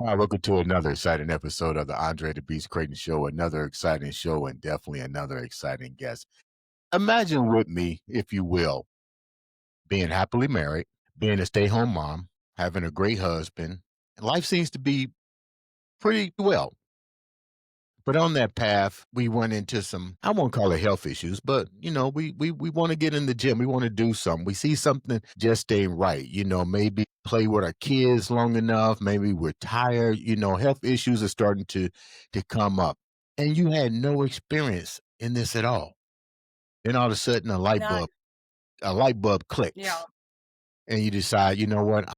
Hi, welcome to another exciting episode of the Andre The Beast Crayton Show. Another exciting show and definitely another exciting guest. Imagine with me, if you will, being happily married, being a stay home mom, having a great husband. Life seems to be pretty well. But on that path, we run into some, I won't call it health issues, but we want to get in the gym. We want to do something. We see something just ain't right. Maybe play with our kids long enough. Maybe we're tired. Health issues are starting to come up. And you had no experience in this at all. Then all of a sudden None. a light bulb Yeah. clicks. And you decide, you know what?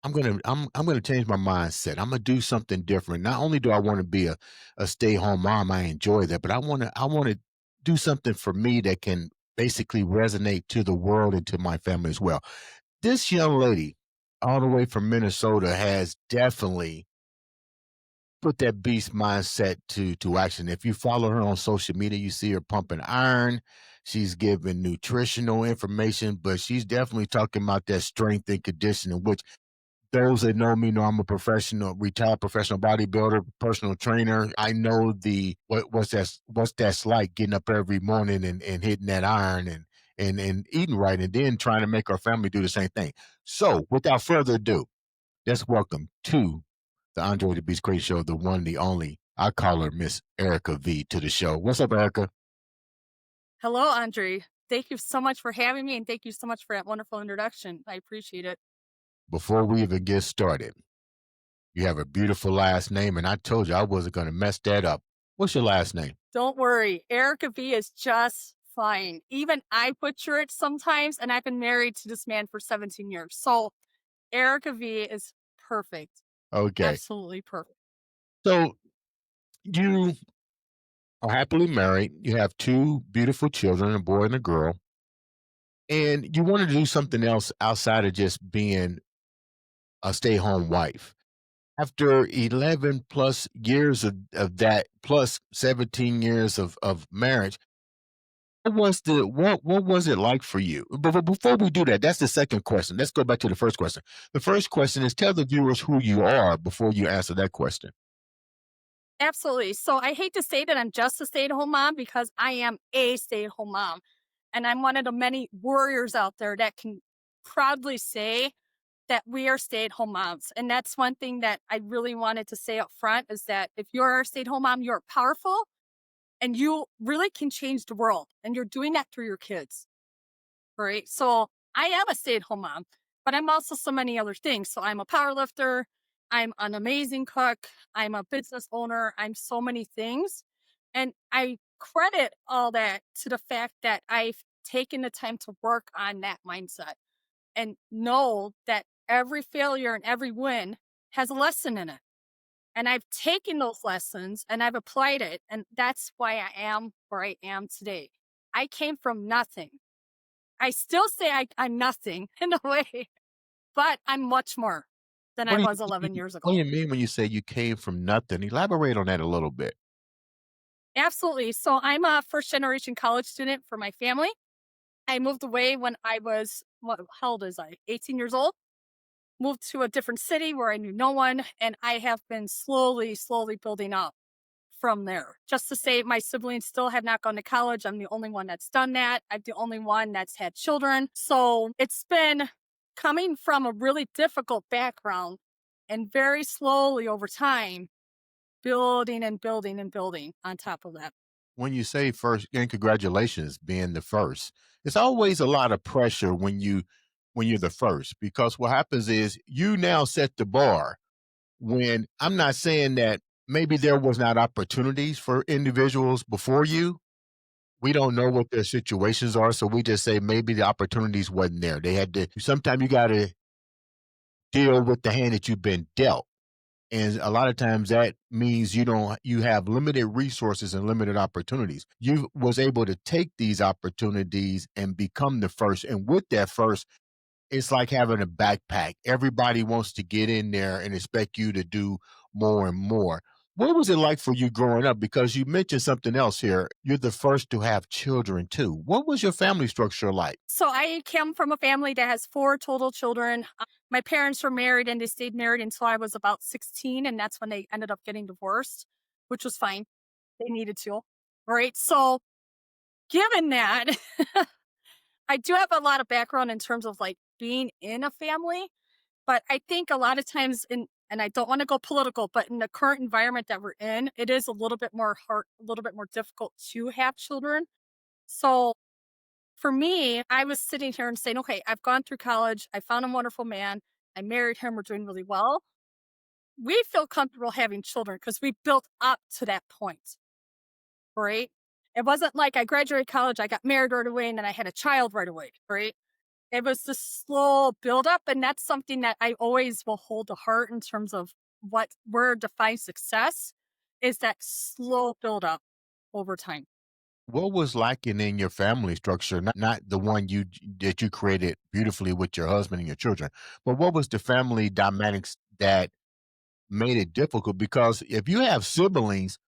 I'm gonna change my mindset. I'm gonna do something different. Not only do I want to be a stay-home mom, I enjoy that, but I wanna do something for me that can basically resonate to the world and to my family as well. This young lady, all the way from Minnesota, has definitely put that beast mindset to action. If you follow her on social media, you see her pumping iron. She's giving nutritional information, but she's definitely talking about that strength and conditioning, which those that know me know I'm a professional, retired professional bodybuilder, personal trainer. I know what's that's like getting up every morning and hitting that iron and eating right and then trying to make our family do the same thing. So without further ado, let's welcome to the Andre the Beast Crayton Show, the one, the only. I call her Miss Erica V to the show. What's up, Erica? Hello, Andre. Thank you so much for having me, and thank you so much for that wonderful introduction. I appreciate it. Before we even get started, you have a beautiful last name, and I told you I wasn't going to mess that up. What's your last name? Don't worry, Erica V is just fine. Even I butcher it sometimes, and I've been married to this man for 17 years. So Erica V is perfect. Okay. Absolutely perfect. So you are happily married. You have two beautiful children, a boy and a girl, and you want to do something else outside of just being a stay home wife. After 11 plus years of that, plus 17 years of marriage, what was it like for you? But before we do that, that's the second question. Let's go back to the first question. The first question is tell the viewers who you are before you answer that question. Absolutely. So I hate to say that I'm just a stay at home mom because I am a stay at home mom. And I'm one of the many warriors out there that can proudly say that we are stay-at-home moms. And that's one thing that I really wanted to say up front is that if you're a stay-at-home mom, you're powerful and you really can change the world. And you're doing that through your kids. Right. So I am a stay-at-home mom, but I'm also so many other things. So I'm a power lifter, I'm an amazing cook, I'm a business owner, I'm so many things. And I credit all that to the fact that I've taken the time to work on that mindset and know that every failure and every win has a lesson in it. And I've taken those lessons and I've applied it. And that's why I am where I am today. I came from nothing. I still say I'm nothing in a way, but I'm much more than What I do was you 11 years what do ago. you mean when you say you came from nothing? Elaborate on that a little bit. Absolutely. So I'm a first generation college student for my family. I moved away when I was, how old is I? 18 years old. Moved to a different city where I knew no one. And I have been slowly building up from there. Just to say, my siblings still have not gone to college. I'm the only one that's done that. I'm the only one that's had children. So it's been coming from a really difficult background and very slowly over time, building and building and building on top of that. When you say first, and congratulations being the first, it's always a lot of pressure when you're the first because what happens is you now set the bar. When I'm not saying that maybe there was not opportunities for individuals before you, we don't know what their situations are, so we just say maybe the opportunities wasn't there. They had to. Sometimes you got to deal with the hand that you've been dealt. And a lot of times that means you have limited resources and limited opportunities. You was able to take these opportunities and become the first. And with that first, it's like having a backpack. Everybody wants to get in there and expect you to do more and more. What was it like for you growing up? Because you mentioned something else here. You're the first to have children too. What was your family structure like? So I come from a family that has 4 total children. My parents were married and they stayed married until I was about 16, and that's when they ended up getting divorced, which was fine. They needed to. Right? So, given that, I do have a lot of background in terms of like being in a family, but I think a lot of times and I don't want to go political, but in the current environment that we're in, it is a little bit more hard, a little bit more difficult to have children. So for me, I was sitting here and saying, okay, I've gone through college. I found a wonderful man. I married him. We're doing really well. We feel comfortable having children because we built up to that point, right? It wasn't like I graduated college, I got married right away, and then I had a child right away, right? It was the slow build up. And that's something that I always will hold to heart in terms of what where defines success is that slow build up over time. What was lacking in your family structure? Not the one that you created beautifully with your husband and your children, but what was the family dynamics that made it difficult? Because if you have siblings,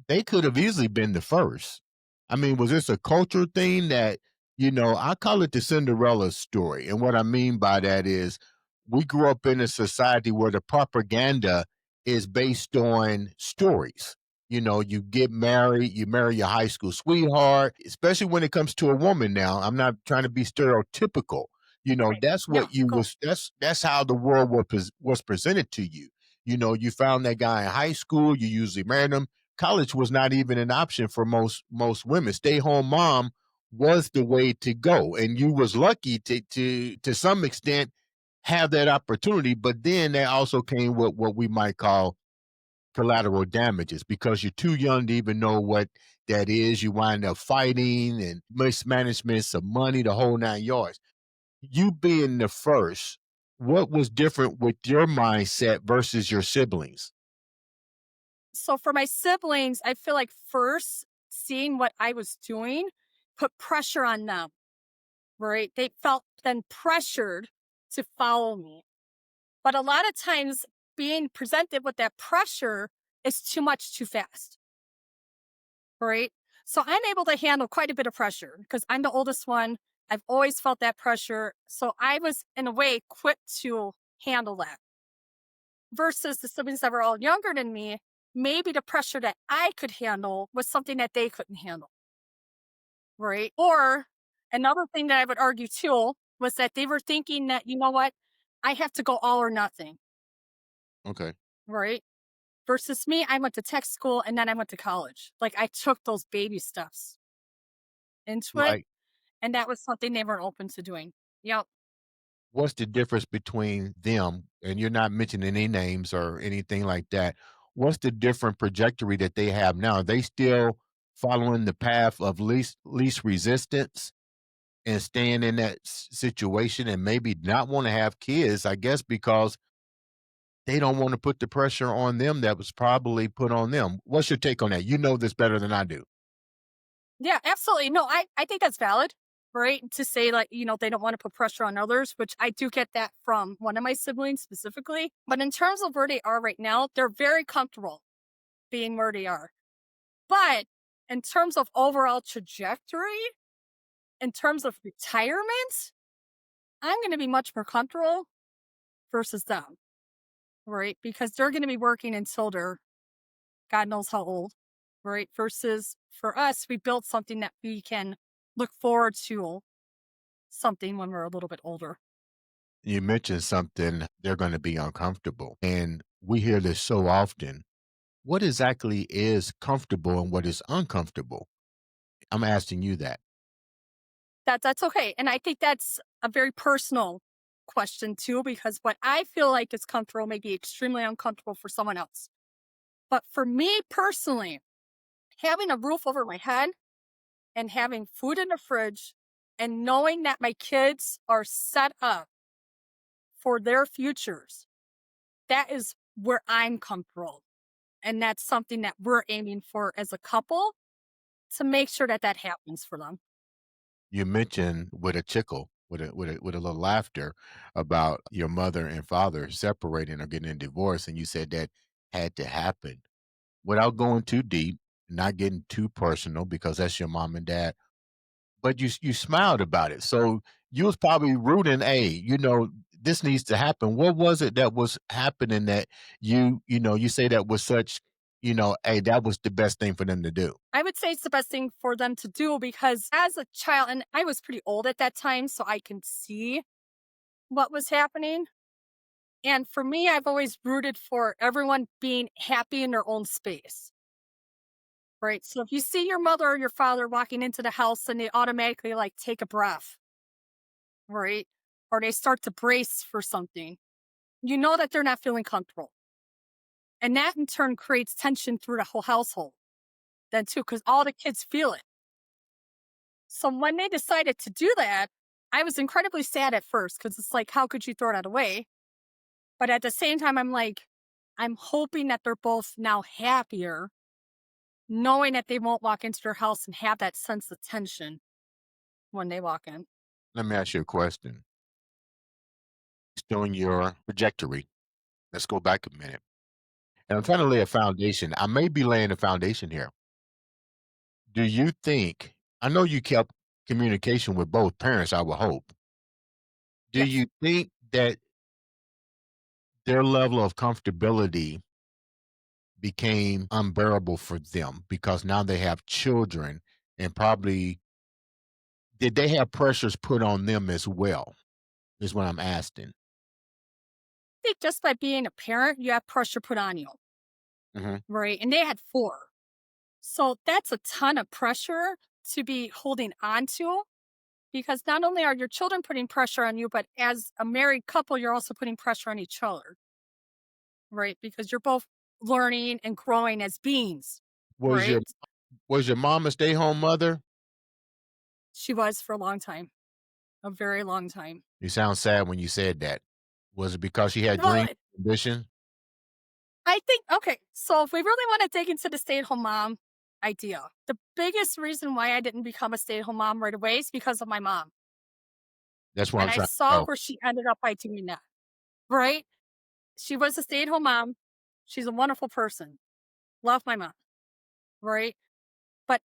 they could have easily been the first. I mean, was this a culture thing that, I call it the Cinderella story. And what I mean by that is we grew up in a society where the propaganda is based on stories. You get married, you marry your high school sweetheart, especially when it comes to a woman now. I'm not trying to be stereotypical. Right. That's Yeah. what you Go. was that's how the world was presented to you. You found that guy in high school, you usually married him. College was not even an option for most women. Stay home mom was the way to go, and you was lucky to some extent have that opportunity. But then there also came what we might call collateral damages because you're too young to even know what that is. You wind up fighting and mismanagement, some money, the whole 9 yards. You being the first, what was different with your mindset versus your siblings? So for my siblings, I feel like first seeing what I was doing put pressure on them, right? They felt then pressured to follow me. But a lot of times being presented with that pressure is too much too fast, right? So I'm able to handle quite a bit of pressure because I'm the oldest one. I've always felt that pressure. So I was, in a way, quick to handle that versus the siblings that were all younger than me. Maybe the pressure that I could handle was something that they couldn't handle, right? Or another thing that I would argue too was that they were thinking that, you know what, I have to go all or nothing, Okay. right? Versus me, I went to tech school and then I went to college. Like I took those baby steps into it, Like, and that was something they weren't open to doing. Yep. what's the difference between them, and you're not mentioning any names or anything like that. What's the different trajectory that they have now? Are they still following the path of least resistance and staying in that situation and maybe not want to have kids, I guess, because they don't want to put the pressure on them that was probably put on them. What's your take on that? You know this better than I do. Yeah, absolutely. No, I think that's valid, right? To say like, they don't want to put pressure on others, which I do get that from one of my siblings specifically. But in terms of where they are right now, they're very comfortable being where they are. But in terms of overall trajectory, in terms of retirement, I'm going to be much more comfortable versus them, right? Because they're going to be working until they're God knows how old, right? Versus for us, we built something that we can look forward to something when we're a little bit older. You mentioned something, they're going to be uncomfortable. And we hear this so often. What exactly is comfortable and what is uncomfortable? I'm asking you that. That's okay. And I think that's a very personal question too, because what I feel like is comfortable may be extremely uncomfortable for someone else. But for me personally, having a roof over my head and having food in the fridge and knowing that my kids are set up for their futures, that is where I'm comfortable. And that's something that we're aiming for as a couple to make sure that that happens for them. You mentioned with a chickle, with a little laughter about your mother and father separating or getting a divorce, and you said that had to happen. without going too deep, not getting too personal because that's your mom and dad, but you smiled about it. So you was probably rooting, hey, this needs to happen. What was it that was happening that you say that was such, hey, that was the best thing for them to do? I would say it's the best thing for them to do because as a child, and I was pretty old at that time, so I can see what was happening. And for me, I've always rooted for everyone being happy in their own space, right? So if you see your mother or your father walking into the house and they automatically like take a breath, right? Or they start to brace for something, you know that they're not feeling comfortable. And that in turn creates tension through the whole household, then too, because all the kids feel it. So when they decided to do that, I was incredibly sad at first because it's like, how could you throw that away? But at the same time, I'm like, I'm hoping that they're both now happier, knowing that they won't walk into their house and have that sense of tension when they walk in. Let me ask you a question. Still in your trajectory. Let's go back a minute. And I'm trying to lay a foundation. I may be laying a foundation here. Do you think, I know you kept communication with both parents, I would hope. Do Yes. you think that their level of comfortability became unbearable for them because now they have children, and probably did they have pressures put on them as well? Is what I'm asking. I think just by being a parent, you have pressure put on you, Mhm. right? And they had four. So that's a ton of pressure to be holding on to because not only are your children putting pressure on you, but as a married couple, you're also putting pressure on each other, right? Because you're both learning and growing as beings, Was your right? was your mom a stay-home mother? She was for a long time, a very long time. You sound sad when you said that. Was it because she had Well, dream ambition? I think, okay, so if we really want to dig into the stay at home mom idea, the biggest reason why I didn't become a stay at home mom right away is because of my mom. That's what I'm And I trying to saw know. where she ended up by doing that, right? She was a stay at home mom. She's a wonderful person. Love my mom, right? But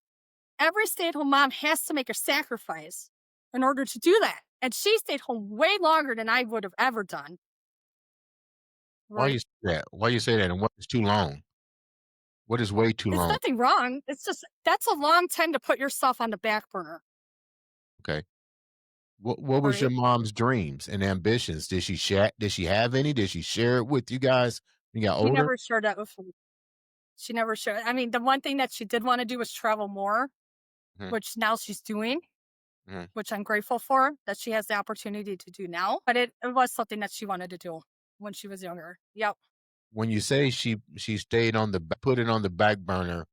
every stay at home mom has to make a sacrifice in order to do that. And she stayed home way longer than I would have ever done, Why you right? say that? Why you say that, and what is too long? What is way too It's long? nothing wrong. It's just that's a long time to put yourself on the back burner, Okay. What was your right? mom's dreams and ambitions? Did she have any? Did she share it with you guys when you got She older? never shared that with me. She never shared. I mean, the one thing that she did want to do was travel more, Mhm, which now she's doing, mhm. which I'm grateful for that she has the opportunity to do now. But it was something that she wanted to do when she was younger. Yep. When you say she stayed on put it on the back burner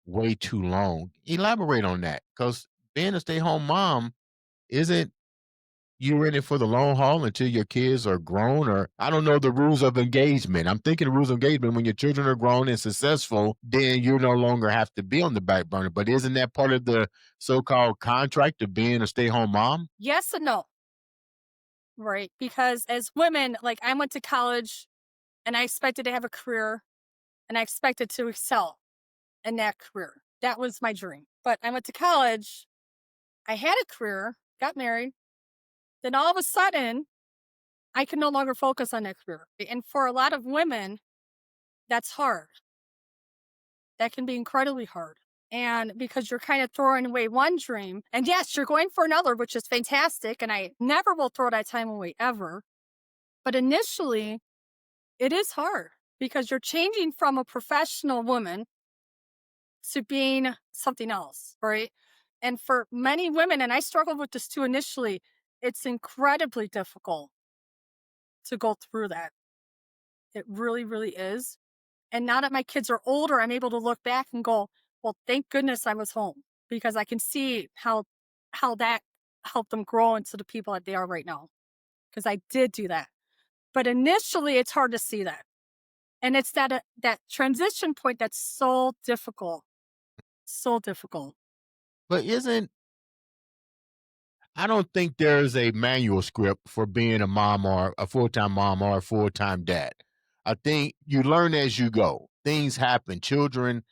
way too long, elaborate on that. Because being a stay-home mom isn't, you're in it for the long haul until your kids are grown, or I don't know the rules of engagement. I'm thinking the rules of engagement when your children are grown and successful, then you no longer have to be on the back burner. But isn't that part of the so-called contract of being a stay-home mom? Yes and no, right? Because as women, like I went to college and I expected to have a career and I expected to excel in that career. That was my dream. But I went to college, I had a career, got married, then all of a sudden I can no longer focus on that career. And for a lot of women, that's hard. That can be incredibly hard. And because you're kind of throwing away one dream, and yes, you're going for another, which is fantastic. And I never will throw that time away ever. But initially, it is hard because you're changing from a professional woman to being something else, right? And for many women, and I struggled with this too initially, it's incredibly difficult to go through that. It really, really is. And now that my kids are older, I'm able to look back and go, well, thank goodness I was home because I can see how that helped them grow into the people that they are right now. Because I did do that. But initially it's hard to see that. And it's that transition point that's so difficult. So difficult. But I don't think there's a manual script for being a mom or a full-time mom or a full-time dad. I think you learn as you go. Things happen. Children,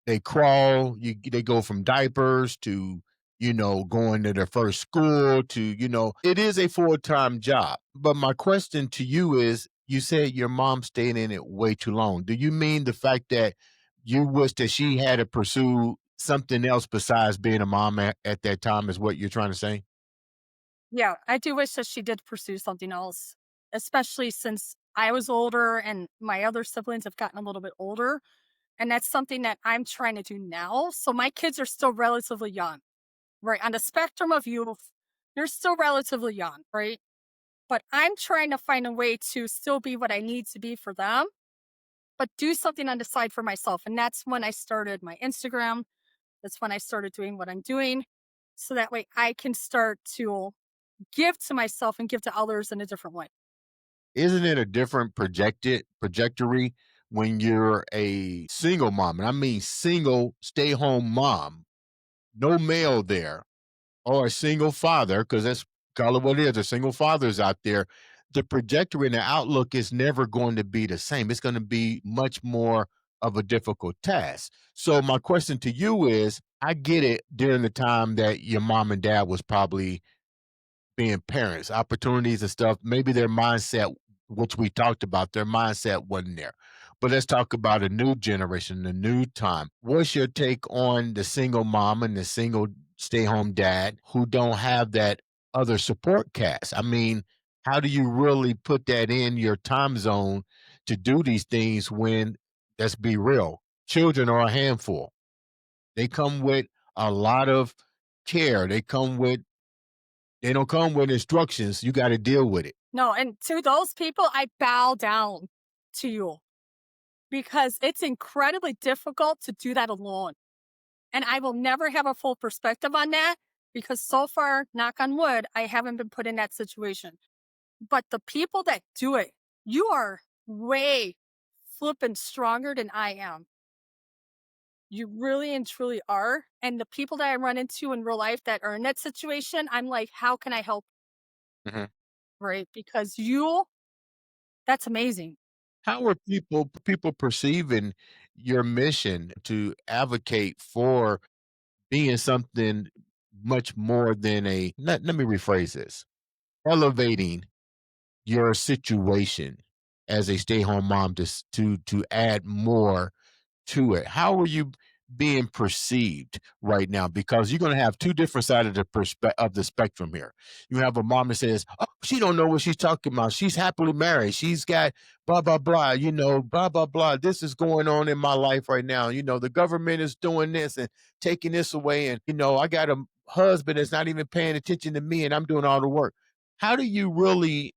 they crawl, they go from diapers to, going to their first school to, it is a full-time job. But my question to you is, you said your mom stayed in it way too long. Do you mean the fact that you wish that she had to pursue something else besides being a mom at that time is what you're trying to say? Yeah, I do wish that she did pursue something else, especially since I was older and my other siblings have gotten a little bit older. And that's something that I'm trying to do now. So my kids are still relatively young, right? On the spectrum of youth, they're still relatively young, right? But I'm trying to find a way to still be what I need to be for them, but do something on the side for myself. And that's when I started my Instagram. That's when I started doing what I'm doing. So that way I can start to give to myself and give to others in a different way. Isn't it a different projected trajectory when you're a single mom? And I mean single stay-home mom, no male there, or a single father, because that's call it what it is. There's single fathers out there. The trajectory and the outlook is never going to be the same. It's going to be much more of a difficult task. So my question to you is, I get it during the time that your mom and dad was probably being parents, opportunities and stuff, maybe their mindset, which we talked about, their mindset wasn't there. But let's talk about a new generation, the new time. What's your take on the single mom and the single stay home dad who don't have that other support cast? I mean, how do you really put that in your time zone to do these things when, let's be real, children are a handful? They come with a lot of care. They don't come with instructions, you gotta deal with it. No, and to those people, I bow down to you because it's incredibly difficult to do that alone. And I will never have a full perspective on that because so far, knock on wood, I haven't been put in that situation. But the people that do it, you are way flipping stronger than I am. You really and truly are. And the people that I run into in real life that are in that situation, I'm like, how can I help? Mhm. Right? Because that's amazing. How are people perceiving your mission to advocate for being something much more than let me rephrase this, elevating your situation as a stay-home mom to add more to it. How are you being perceived right now? Because you're going to have two different sides of the spectrum here. You have a mom that says, "Oh, she don't know what she's talking about. She's happily married. She's got blah blah blah. Blah blah blah. This is going on in my life right now. The government is doing this and taking this away, and I got a husband that's not even paying attention to me, and I'm doing all the work." How do you really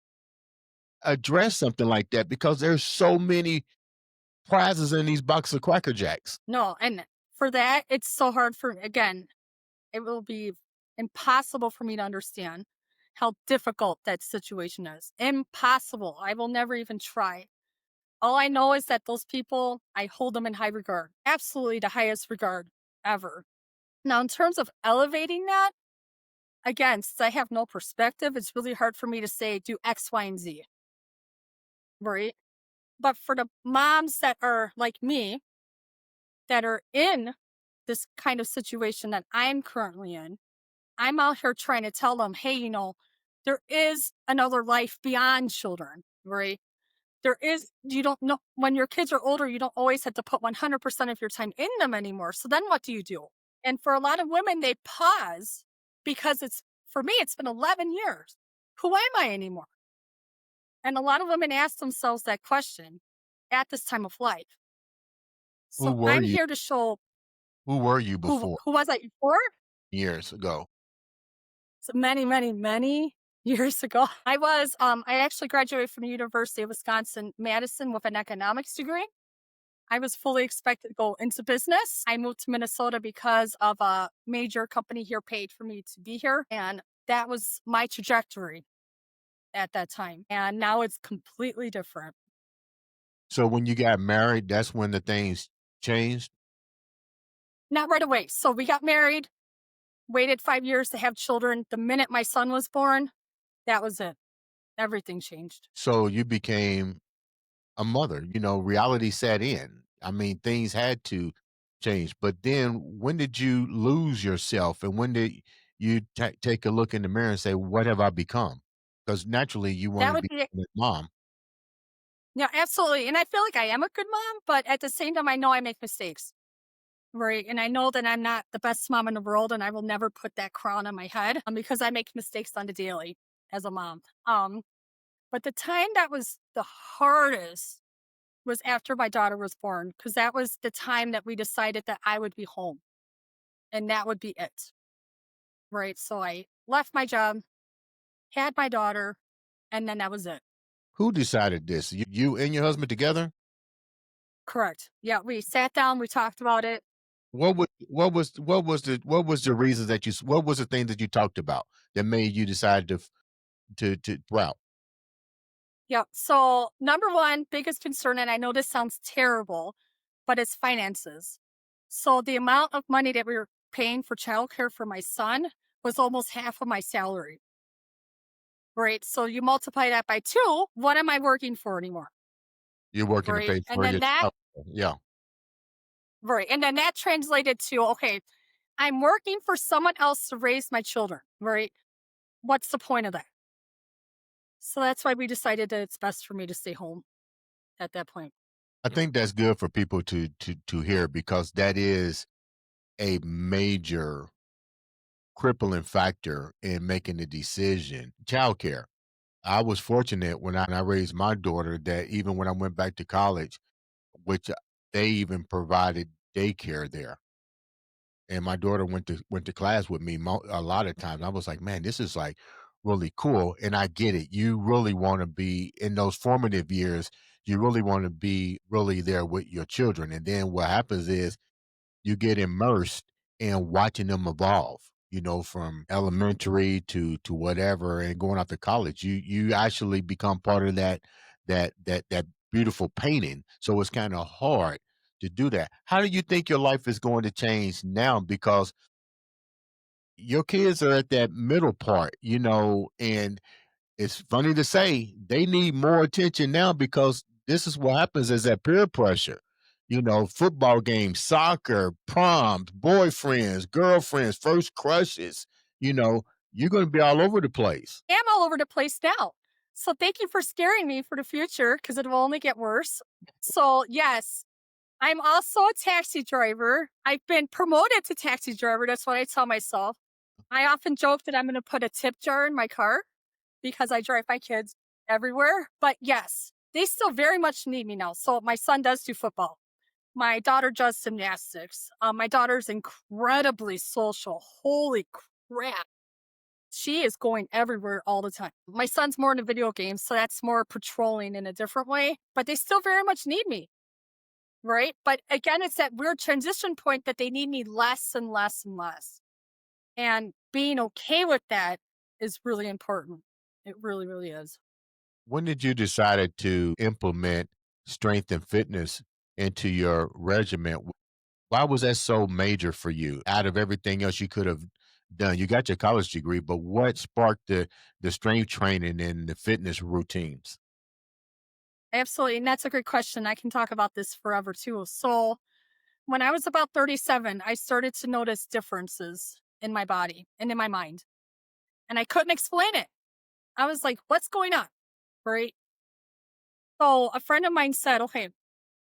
address something like that? Because there's so many prizes in these box of Cracker Jacks. No, and for that, it's so hard for again, it will be impossible for me to understand how difficult that situation is. Impossible. I will never even try. All I know is that those people, I hold them in high regard. Absolutely the highest regard ever. Now, in terms of elevating that, again, since I have no perspective, it's really hard for me to say do X, Y, and Z, right? But for the moms that are like me, that are in this kind of situation that I'm currently in, I'm out here trying to tell them, hey, there is another life beyond children, right? You don't know when your kids are older, you don't always have to put 100% of your time in them anymore. So then what do you do? And for a lot of women, they pause because for me, it's been 11 years. Who am I anymore? And a lot of women ask themselves that question at this time of life. Who So were I'm you? here to show Who were you who before who was I before? years ago? So many, many, many years ago. I actually graduated from the University of Wisconsin Madison with an economics degree. I was fully expected to go into business. I moved to Minnesota because of a major company here paid for me to be here. And that was my trajectory at that time. And now it's completely different. So when you got married, that's when the things changed? Not right away. So we got married, waited 5 years to have children. The minute my son was born, that was it. Everything changed. So you became a mother. You know, reality set in. I mean, things had to change. But then when did you lose yourself? And when did you take a look in the mirror and say, what have I become? Because naturally you That wanted to would be be a mom. yeah, absolutely. And I feel like I am a good mom, but at the same time, I know I make mistakes. Right. And I know that I'm not the best mom in the world and I will never put that crown on my head because I make mistakes on the daily as a mom. But the time that was the hardest was after my daughter was born because that was the time that we decided that I would be home and that would be it. Right. So I left my job, had my daughter, and then that was it. Who decided this? You and your husband together? Correct. Yeah. We sat down, we talked about it. What was the reasons that what was the thing that you talked about that made you decide to route? Yeah. So, number one, biggest concern, and I know this sounds terrible, but it's finances. So, the amount of money that we were paying for childcare for my son was almost half of my salary. Right. So, you multiply that by two. What am I working for anymore? You're working to Right. pay And for then your that, child. Yeah. right. And then that translated to, okay, I'm working for someone else to raise my children. Right. What's the point of that? So, that's why we decided that it's best for me to stay home at that point. I think that's good for people to hear because that is a major crippling factor in making the decision. Childcare. I was fortunate when I raised my daughter that even when I went back to college, which they even provided daycare there. And my daughter went to class with me a lot of times. I was like, man, this is like really cool. And I get it. You really want to be in those formative years. You really want to be really there with your children. And then what happens is you get immersed in watching them evolve, you know, from elementary to whatever and going off to college. You actually become part of that beautiful painting. So it's kind of hard to do that. How do you think your life is going to change now? Because your kids are at that middle part, you know, and it's funny to say they need more attention now because this is what happens is that peer pressure. You know, football games, soccer, proms, boyfriends, girlfriends, first crushes. You know, you're going to be all over the place. Am all over the place now. So thank you for scaring me for the future because it will only get worse. So yes, I'm also a taxi driver. I've been promoted to taxi driver. That's what I tell myself. I often joke that I'm going to put a tip jar in my car because I drive my kids everywhere. But yes, they still very much need me now. So my son does do football. My daughter does gymnastics. My daughter's incredibly social. Holy crap. She is going everywhere all the time. My son's more into video games, so that's more patrolling in a different way, but they still very much need me, right? But again, it's that weird transition point that they need me less and less and less. And being okay with that is really important. It really, really is. When did you decide to implement strength and fitness into your regimen? Why was that so major for you out of everything else you could have done? You got your college degree, but what sparked the strength training and the fitness routines? Absolutely. And that's a great question. I can talk about this forever too. So, when I was about 37, I started to notice differences in my body and in my mind, and I couldn't explain it. I was like, what's going on? Right. So a friend of mine said, okay,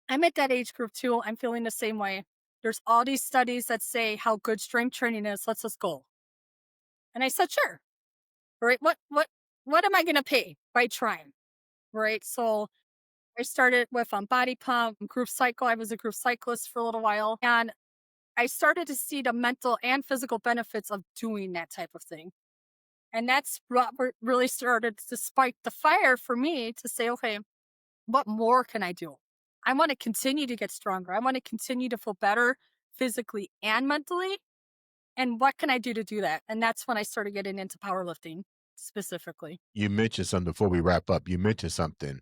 I'm at that age group too. I'm feeling the same way. There's all these studies that say how good strength training is. Let's just go. And I said, sure. Right. What am I going to pay by trying? Right. So I started with body pump, group cycle. I was a group cyclist for a little while. And I started to see the mental and physical benefits of doing that type of thing. And that's what really started to spike the fire for me to say, okay, what more can I do? I want to continue to get stronger. I want to continue to feel better physically and mentally. And what can I do that? And that's when I started getting into powerlifting specifically. You mentioned something before we wrap up. You mentioned something,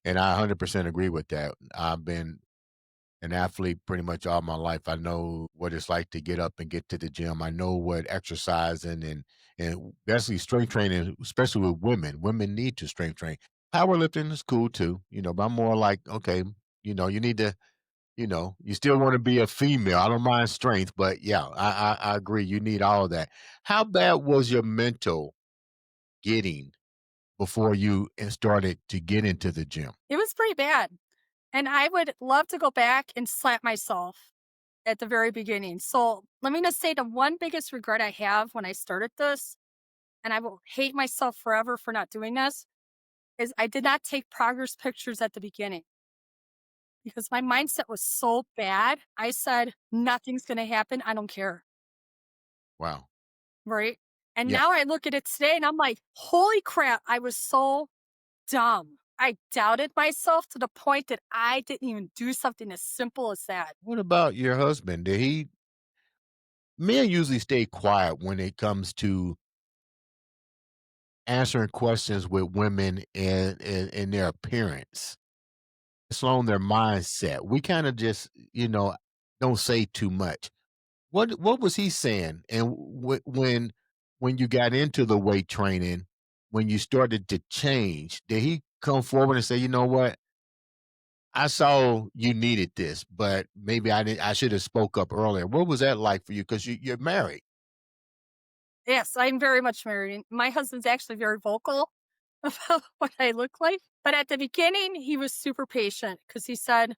and I 100% agree with that. I've been an athlete pretty much all my life. I know what it's like to get up and get to the gym. I know what exercising and basically strength training, especially with women. Women need to strength train. Powerlifting is cool too, but I'm more like, okay, you need to, you still want to be a female. I don't mind strength, but yeah, I agree. You need all of that. How bad was your mental getting before you started to get into the gym? It was pretty bad. And I would love to go back and slap myself at the very beginning. So let me just say the one biggest regret I have when I started this, and I will hate myself forever for not doing this, is I did not take progress pictures at the beginning because my mindset was so bad. I said, nothing's going to happen. I don't care. Wow. Right. And Yeah. now I look at it today and I'm like, holy crap, I was so dumb. I doubted myself to the point that I didn't even do something as simple as that. What about your husband? Men usually stay quiet when it comes to answering questions with women and their appearance. It's on their mindset. We kind of just, don't say too much. What was he saying? And when you got into the weight training, when you started to change, did he come forward and say, you know what? I saw you needed this, but maybe I should have spoke up earlier. What was that like for you? Because you're married. Yes, I'm very much married. My husband's actually very vocal about what I look like. But at the beginning, he was super patient because he said,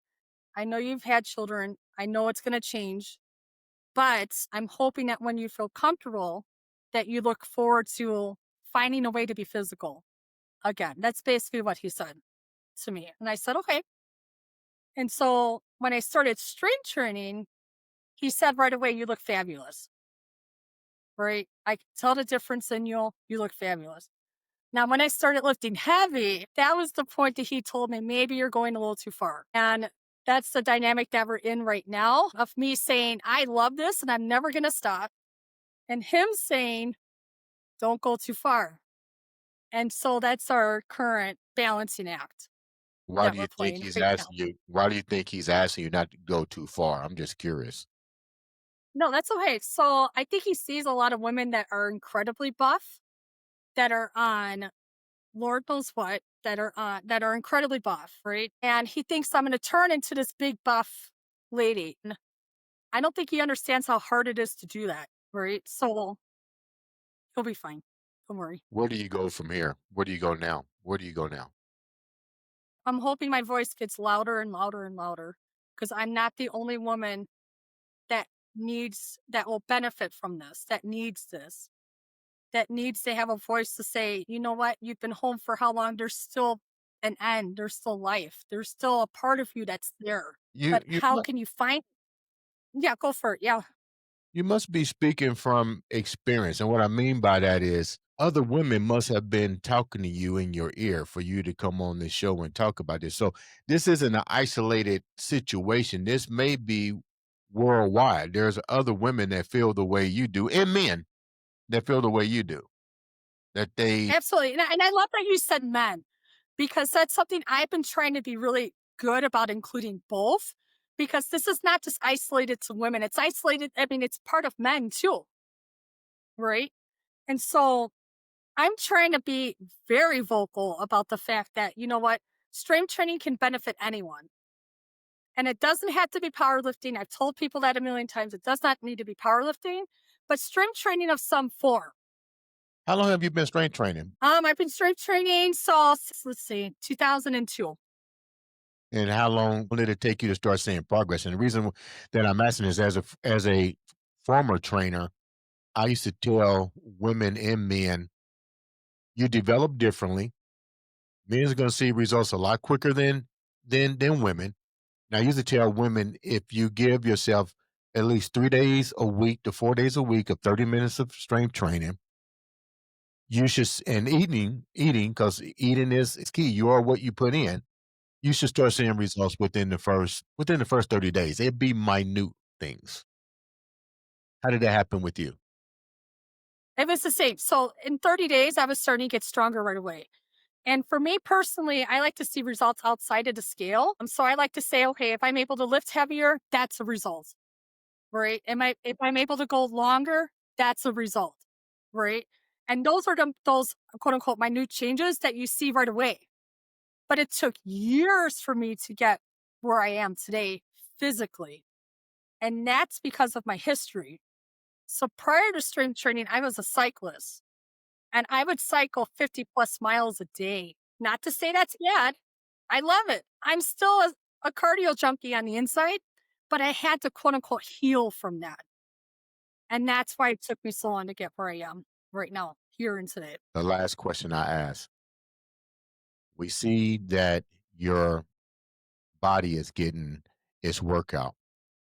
I know you've had children. I know it's going to change, but I'm hoping that when you feel comfortable, that you look forward to finding a way to be physical again. That's basically what he said to me. And I said, okay. And so when I started strength training, he said right away, you look fabulous, right? I can tell the difference in you. You look fabulous. Now, when I started lifting heavy, that was the point that he told me, maybe you're going a little too far. And that's the dynamic that we're in right now of me saying, I love this and I'm never going to stop. And him saying, don't go too far. And so that's our current balancing act Why that do we're you think playing he's right now. asking you? Why do you think he's asking you not to go too far? I'm just curious. No, that's okay. So I think he sees a lot of women that are incredibly buff, that are on Lord knows what, that are incredibly buff, right? And he thinks I'm going to turn into this big buff lady. And I don't think he understands how hard it is to do that, right? So he'll be fine. Don't worry. Where do you go from here? Where do you go now? Where do you go now? I'm hoping my voice gets louder and louder and louder because I'm not the only woman that that will benefit from this, that needs to have a voice to say, you know what, you've been home for how long? There's still an end, there's still life, there's still a part of you that's there. You But you how mu- can you find Yeah, go for it. Yeah. you must be speaking from experience, and what I mean by that is other women must have been talking to you in your ear for you to come on this show and talk about this. So this isn't an isolated situation. This may be worldwide. There's other women that feel the way you do, and men that feel the way you do. That they Absolutely. And I love that you said men because that's something I've been trying to be really good about including both because this is not just isolated to women. It's isolated, I mean, it's part of men too, right? And so I'm trying to be very vocal about the fact that, you know what, strength training can benefit anyone. And it doesn't have to be powerlifting. I've told people that a million times. It does not need to be powerlifting, but strength training of some form. How long have you been strength training? I've been strength training since let's see, 2002. And how long did it take you to start seeing progress? And the reason that I'm asking is as a former trainer, I used to tell women and men, you develop differently. Men's going to see results a lot quicker than women. Now, I used to tell women if you give yourself at least 3 days a week to 4 days a week of 30 minutes of strength training, you should and eating because eating is key. You are what you put in. You should start seeing results within the first 30 days. It'd be minute things. How did that happen with you? It was the same. So in 30 days, I was starting to get stronger right away. And for me personally, I like to see results outside of the scale. So I like to say, okay, if I'm able to lift heavier, that's a result, right? If I'm able to go longer, that's a result, right? And those are those quote unquote minute changes that you see right away. but it took years for me to get where I am today physically. And that's because of my history. So prior to strength training, I was a cyclist and I would cycle 50 plus miles a day. Not to say that's bad. I love it. I'm still a cardio junkie on the inside, but I had to quote unquote heal from that. And that's why it took me so long to get where I am right now, here and today. The last question I ask, we see that your body is getting its workout.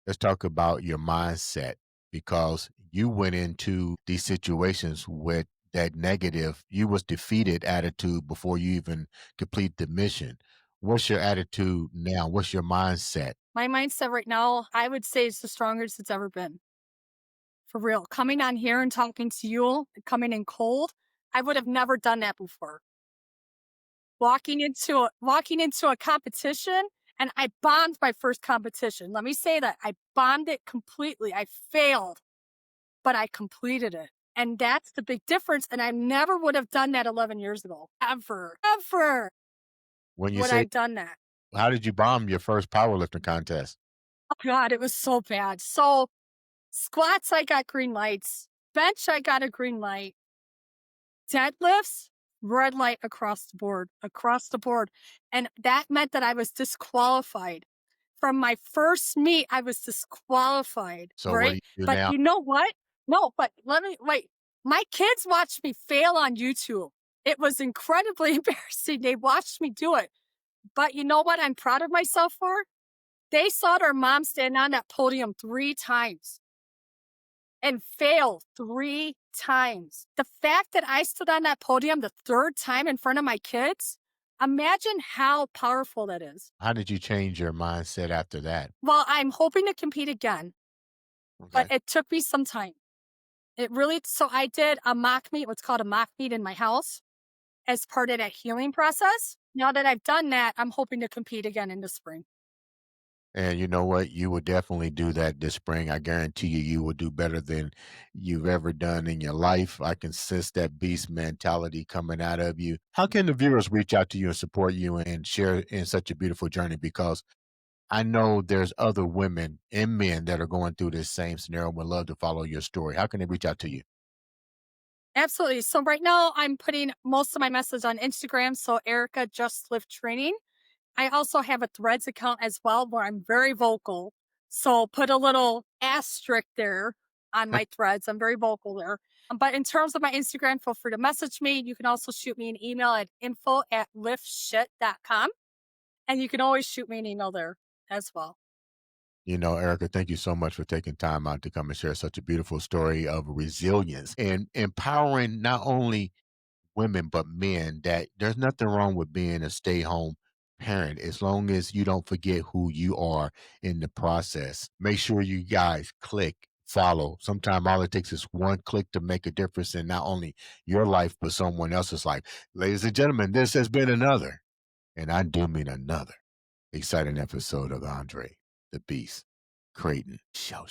Let's talk about your mindset because you went into these situations with that negative, you was defeated attitude before you even complete the mission. What's your attitude now? What's your mindset? My mindset right now, I would say it's the strongest it's ever been. For real. Coming on here and talking to you, coming in cold, I would have never done that before. Walking into a competition, and I bombed my first competition. Let me say that. I bombed it completely. I failed, but I completed it. And that's the big difference. And I never would have done that 11 years ago. Ever When you would I say, have done that. how did you bomb your first powerlifting contest? Oh God, it was so bad. So squats, I got green lights. Bench, I got a green light. Deadlifts, red light across the board, across the board. And that meant that I was disqualified. From my first meet, I was disqualified, So what do right? you do But now? you know what? No, but let me wait. My kids watched me fail on YouTube. It was incredibly embarrassing. They watched me do it. But you know what I'm proud of myself for? They saw their mom stand on that podium 3 times and fail 3 times. The fact that I stood on that podium the third time in front of my kids, imagine how powerful that is. How did you change your mindset after that? Well, I'm hoping to compete again, but Okay. it took me some time. It really, so I did a mock meet, what's called a mock meet in my house as part of that healing process. Now that I've done that, I'm hoping to compete again in the spring. And you know what? You will definitely do that this spring. I guarantee you, you will do better than you've ever done in your life. I can sense that beast mentality coming out of you. How can the viewers reach out to you and support you and share in such a beautiful journey? Because I know there's other women and men that are going through this same scenario and would love to follow your story. How can they reach out to you? Absolutely. So right now I'm putting most of my messages on Instagram. So Erica Just Lift Training. I also have a Threads account as well where I'm very vocal. So put a little asterisk there on my threads. I'm very vocal there. But in terms of my Instagram, feel free to message me. You can also shoot me an email at info@liftshit.com. And you can always shoot me an email there as well. You know, Erica, thank you so much for taking time out to come and share such a beautiful story of resilience and empowering not only women but men that there's nothing wrong with being a stay-home parent as long as you don't forget who you are in the process. Make sure you guys click follow. Sometimes all it takes is one click to make a difference in not only your life but someone else's life. Ladies and gentlemen, this has been another, and I do mean another, exciting episode of Andre the Beast Crayton Show.